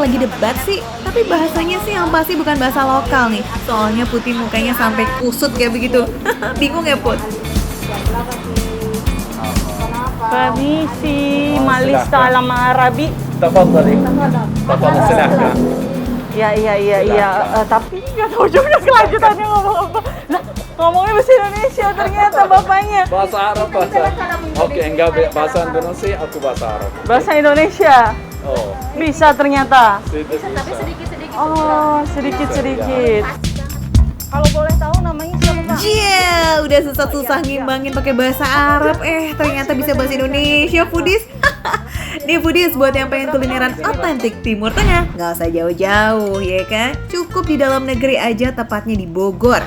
lagi debat sih, tapi bahasanya sih yang pasti bukan bahasa lokal nih. Soalnya Putih mukanya sampai kusut kayak begitu. Bingung ya Put? Permisi, malis salam Arabi. Tafadhali. Tafadhali, silahkan. Iya. Tapi nggak tahu juga kelanjutannya ngomong apa. Lah, ngomongnya bahasa Indonesia ternyata bapaknya. Bahasa Arab bahasa. Oke, enggak bahasa Indonesia, aku bahasa Arab. Bahasa Indonesia. Oh, Bisa ternyata. bisa. Oh, sedikit-sedikit. Kalau boleh tahu namanya siapa, Kak? Udah susah-susah ngimbangin pakai bahasa Arab, ternyata bisa bahasa Indonesia, Foodies. Nih Foodies, buat yang pengen kulineran otentik Timur Tengah, nggak usah jauh-jauh ya kan? Cukup di dalam negeri aja, tepatnya di Bogor.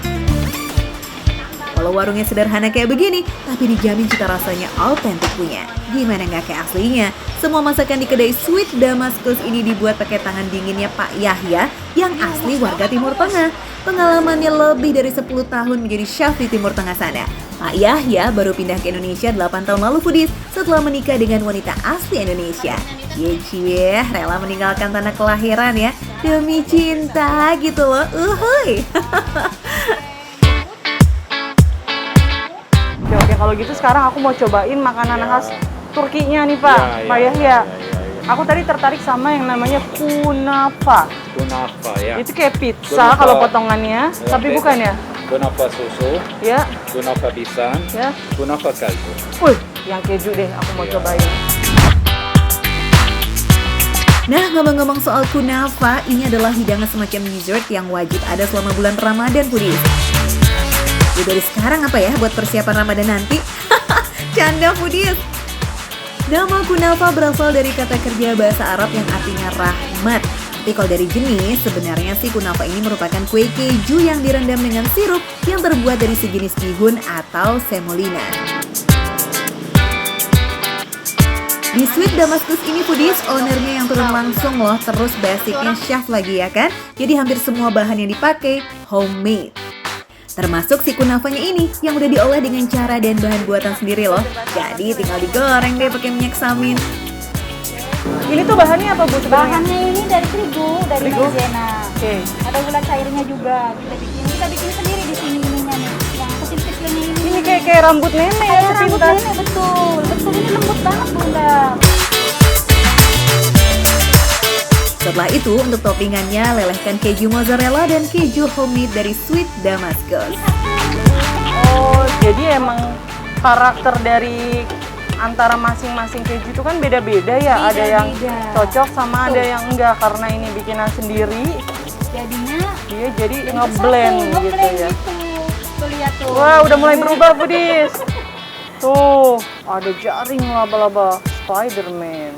Kalau warungnya sederhana kayak begini, tapi dijamin cita rasanya autentik punya. Gimana nggak kayak aslinya? Semua masakan di kedai Sweet Damascus ini dibuat pakai tangan dinginnya Pak Yahya yang asli warga Timur Tengah. Pengalamannya lebih dari 10 tahun menjadi chef di Timur Tengah sana. Pak Yahya baru pindah ke Indonesia 8 tahun lalu Foodies setelah menikah dengan wanita asli Indonesia. Cie, rela meninggalkan tanah kelahiran ya demi cinta gitu loh. Uhuy. Oke, kalau gitu sekarang aku mau cobain makanan khas Turkinya nih Pak, Pak Yahya. Ya. Aku tadi tertarik sama yang namanya kunafa. Kunafa ya. Itu kayak pizza Kunafa. kalau potongannya, Ya, tapi bukan ya? Kunafa susu, Ya, kunafa pisang, ya. kunafa kaldu. Wih, yang keju deh, aku mau cobain. Nah, ngomong-ngomong soal kunafa, ini adalah hidangan semacam dessert yang wajib ada selama bulan Ramadan, Foodies. Ya dari sekarang apa ya buat persiapan Ramadan nanti? Canda Foodies. Nama kunafa berasal dari kata kerja bahasa Arab yang artinya rahmat. Tapi kalau dari jenis, sebenarnya sih kunafa ini merupakan kue keju yang direndam dengan sirup yang terbuat dari sejenis bihun atau semolina. Di Sweet Damascus ini Foodies, ownernya yang turun langsung loh, terus basicnya chef lagi ya kan? Jadi hampir semua bahan yang dipakai homemade. Termasuk si kunafanya ini yang udah diolah dengan cara dan bahan buatan sendiri loh. Jadi tinggal digoreng deh pakai minyak samin. Ini tuh bahannya apa Bu sebenarnya? Bahannya ini dari terigu, dari Terigu? maizena. Oke. Ada gula cairnya juga. Kita bikin sendiri di sini ininya nih. Yang kecil-kecilnya ini. Ini kayak rambut nenek ya, Kayak rambut sepintas. nenek, betul. Betul, ini lembut banget Bunda. Setelah itu untuk toppingannya lelehkan keju mozzarella dan keju homemade dari Sweet Damascus. Oh, jadi emang karakter dari antara masing-masing keju itu kan beda-beda ya. Ada yang Beda-beda. cocok sama ada yang enggak karena ini bikinan sendiri. Jadinya Dia jadi ngeblend gitu ya. Tuh lihat tuh. Wah, udah mulai berubah Foodies. Tuh, ada jaring laba-laba Spiderman.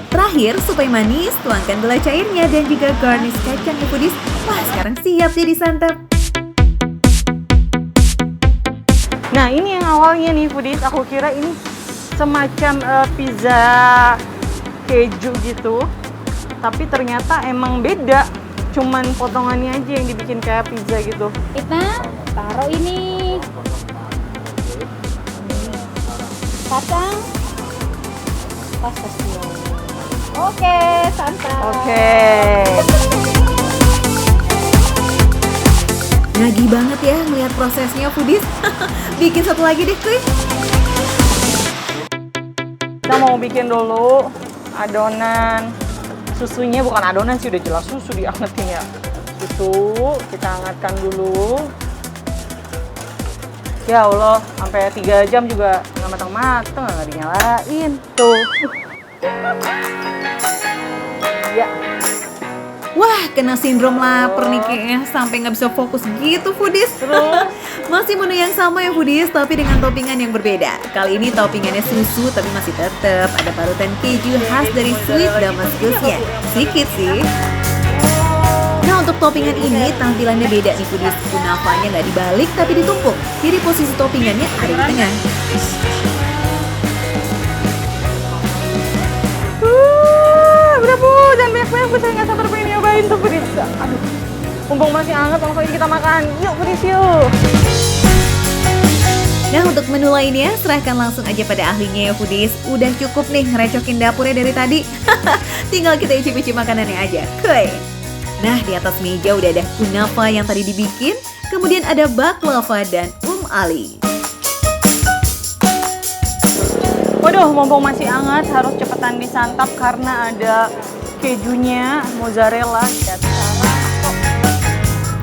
Terakhir, supaya manis, tuangkan gula cairnya dan juga garnish kacang ya Foodies. Wah, sekarang siap deh disantap. Nah, ini yang awalnya nih Foodies, aku kira ini semacam pizza keju gitu. Tapi ternyata emang beda. Cuman potongannya aja yang dibikin kayak pizza gitu. Kita taruh ini. Kacang. Pas ya. Oke, santap. Oke. Nagih banget ya ngeliat prosesnya Foodies. Bikin satu lagi deh kuy. Kita mau bikin dulu adonan susunya, bukan adonan sih, udah jelas susu diangetin ya. Susu kita hangatkan dulu. Ya Allah, sampai 3 jam juga nggak matang-matang, nggak dinyalain. Tuh. Ya. Wah, kena sindrom lapar nih kayaknya sampai nggak bisa fokus gitu Foodies. Terus? Masih menu yang sama ya Foodies, tapi dengan toppingan yang berbeda. Kali ini toppingannya susu, tapi masih tetap ada parutan keju khas dari Sweet Damascusnya. Sedikit sih. Nah, untuk toppingan ini tampilannya beda nih Foodies. Kunafanya nggak dibalik tapi ditumpuk. Jadi posisi toppingannya ada di tengah. Udah Bu, jangan banyak-banyak Bu, saya nggak sabar pengen nyobain tuh Foodies. Aduh, mumpung masih hangat langsung aja kita makan. Yuk Foodies yuk. Nah, untuk menu lainnya, serahkan langsung aja pada ahlinya ya foodies. Udah cukup nih ngerecokin dapurnya dari tadi. Tinggal kita icip-icip makanannya aja. Kuy. Nah, di atas meja udah ada kunafa yang tadi dibikin, kemudian ada baklava dan Ali. Waduh, mumpung masih hangat, harus cepetan disantap karena ada kejunya, mozzarella, dan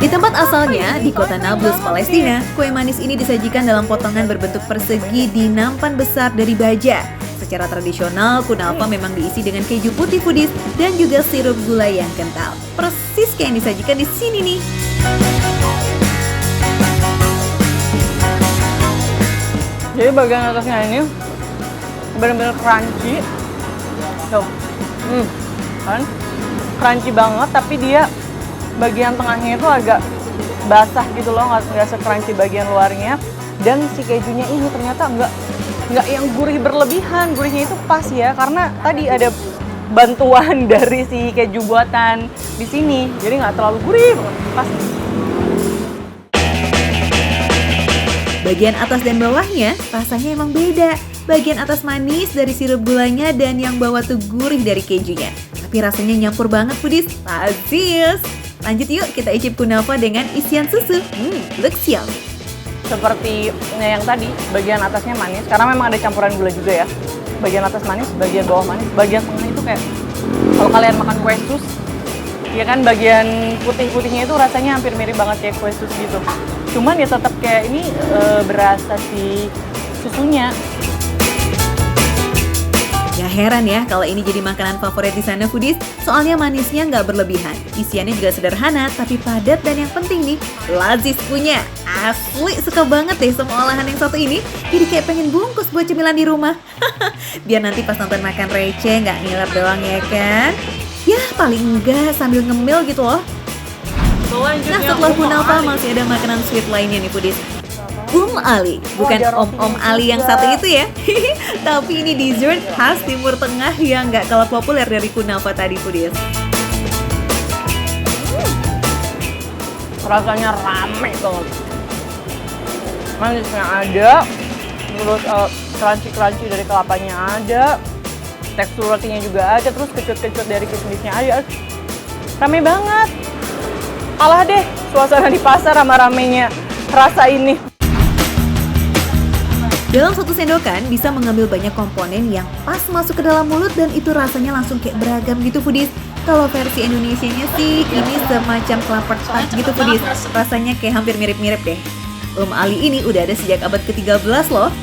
Di tempat asalnya, di kota Nablus, Palestina, kue manis ini disajikan dalam potongan berbentuk persegi di nampan besar dari baja. Secara tradisional, kunafa memang diisi dengan keju putih foodies dan juga sirup gula yang kental. Persis kayak yang disajikan di sini nih. jadi bagian atasnya ini benar-benar crunchy. Tuh, kan? Crunchy banget, tapi dia bagian tengahnya itu agak basah gitu loh, nggak se-crunchy bagian luarnya. Dan si kejunya ini ternyata nggak yang gurih berlebihan, gurihnya itu pas ya, karena tadi ada bantuan dari si keju buatan di sini, jadi nggak terlalu gurih, pas. Bagian atas dan bawahnya rasanya emang beda. Bagian atas manis dari sirup gulanya dan yang bawah tuh gurih dari kejunya. Tapi rasanya nyampur banget foodies, lazis. Lanjut yuk kita icip kunafa dengan isian susu. Looks yummy. Seperti yang tadi, bagian atasnya manis, karena memang ada campuran gula juga ya. Bagian atas manis, bagian bawah manis, bagian tengah itu kayak kalau kalian makan kue sus, ya kan bagian putih-putihnya itu rasanya hampir mirip banget kayak kue sus gitu. Cuman ya tetap kayak ini berasa si susunya. Gak heran ya kalau ini jadi makanan favorit di sana foodies, soalnya manisnya nggak berlebihan. Isiannya juga sederhana tapi padat dan yang penting nih, lazis punya. Asli suka banget deh sama olahan yang satu ini, jadi kayak pengen bungkus buat cemilan di rumah. Biar nanti pas nonton makan receh nggak ngiler doang ya kan? Ya paling enggak sambil ngemil gitu loh. Nah setelah kunafa masih ada makanan sweet lainnya nih foodies. Ali, bukan ada Om rotinya Ali yang juga. satu itu ya. Tapi ini dessert khas Timur Tengah yang nggak kalah populer dari kunafa tadi foodies. Rasanya rame banget. Manisnya ada, terus crunchy dari kelapanya ada, tekstur rotinya juga ada, terus kecut-kecut dari kismisnya ada. Rame banget. Kalah deh suasana di pasar rame-ramenya rasa ini. Dalam satu sendokan bisa mengambil banyak komponen yang pas masuk ke dalam mulut dan itu rasanya langsung kayak beragam gitu foodies. Kalau versi Indonesianya sih ini semacam kelapa tart gitu foodies. Rasanya kayak hampir mirip-mirip deh. Ali ini udah ada sejak abad ke-13 loh.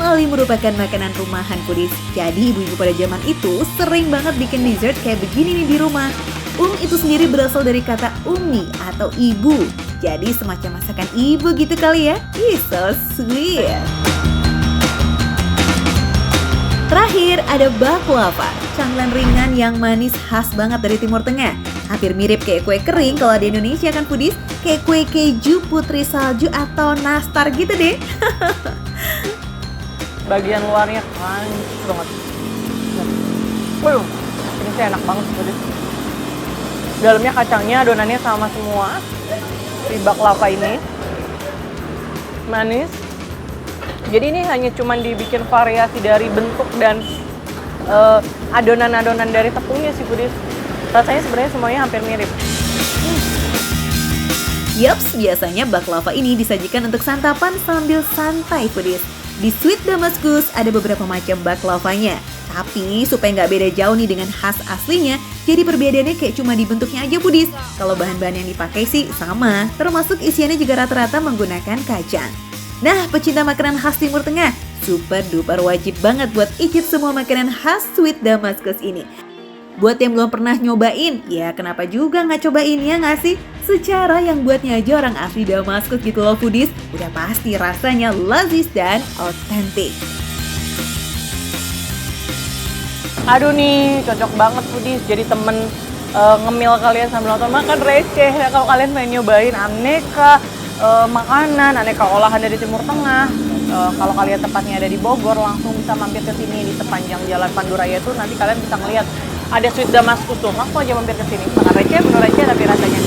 Ali merupakan makanan rumahan foodies. Jadi ibu-ibu pada zaman itu sering banget bikin dessert kayak begini nih di rumah. Itu sendiri berasal dari kata umi atau ibu. Jadi semacam masakan ibu gitu kali ya. Ih, so sweet. Terakhir ada baklava, camilan ringan yang manis khas banget dari Timur Tengah. Hampir mirip kayak kue kering kalau di Indonesia kan foodies, kayak kue keju, putri salju atau nastar gitu deh. Bagian luarnya crunchy banget. Waduh, ini sih enak banget foodies. Dalamnya kacangnya, adonannya sama semua. Si baklava ini manis. Jadi ini hanya cuman dibikin variasi dari bentuk dan adonan-adonan dari tepungnya sih foodies. Rasanya sebenarnya semuanya hampir mirip. Yaps, biasanya baklava ini disajikan untuk santapan sambil santai foodies. Di Sweet Damascus ada beberapa macam baklavanya. Tapi supaya nggak beda jauh nih dengan khas aslinya, jadi perbedaannya kayak cuma di bentuknya aja foodies. Kalau bahan-bahan yang dipakai sih sama, termasuk isiannya juga rata-rata menggunakan kacang. Nah, pecinta makanan khas Timur Tengah, super duper wajib banget buat icip semua makanan khas Sweet Damascus ini. Buat yang belum pernah nyobain, ya kenapa juga nggak cobain ya nggak sih? Secara yang buatnya aja orang asli Damascus gitu loh foodies, udah pasti rasanya lazis dan otentik. Aduh nih, cocok banget foodies jadi temen ngemil kalian sambil nonton makan receh. Nah, kalau kalian pengen nyobain aneka makanan, aneka olahan dari Timur Tengah, kalau kalian tepatnya ada di Bogor, langsung bisa mampir ke sini di sepanjang Jalan Panduraya itu. Nanti kalian bisa ngeliat ada Sweet Damascus tuh, langsung aja mampir ke sini. Makan receh, menurut receh tapi rasanya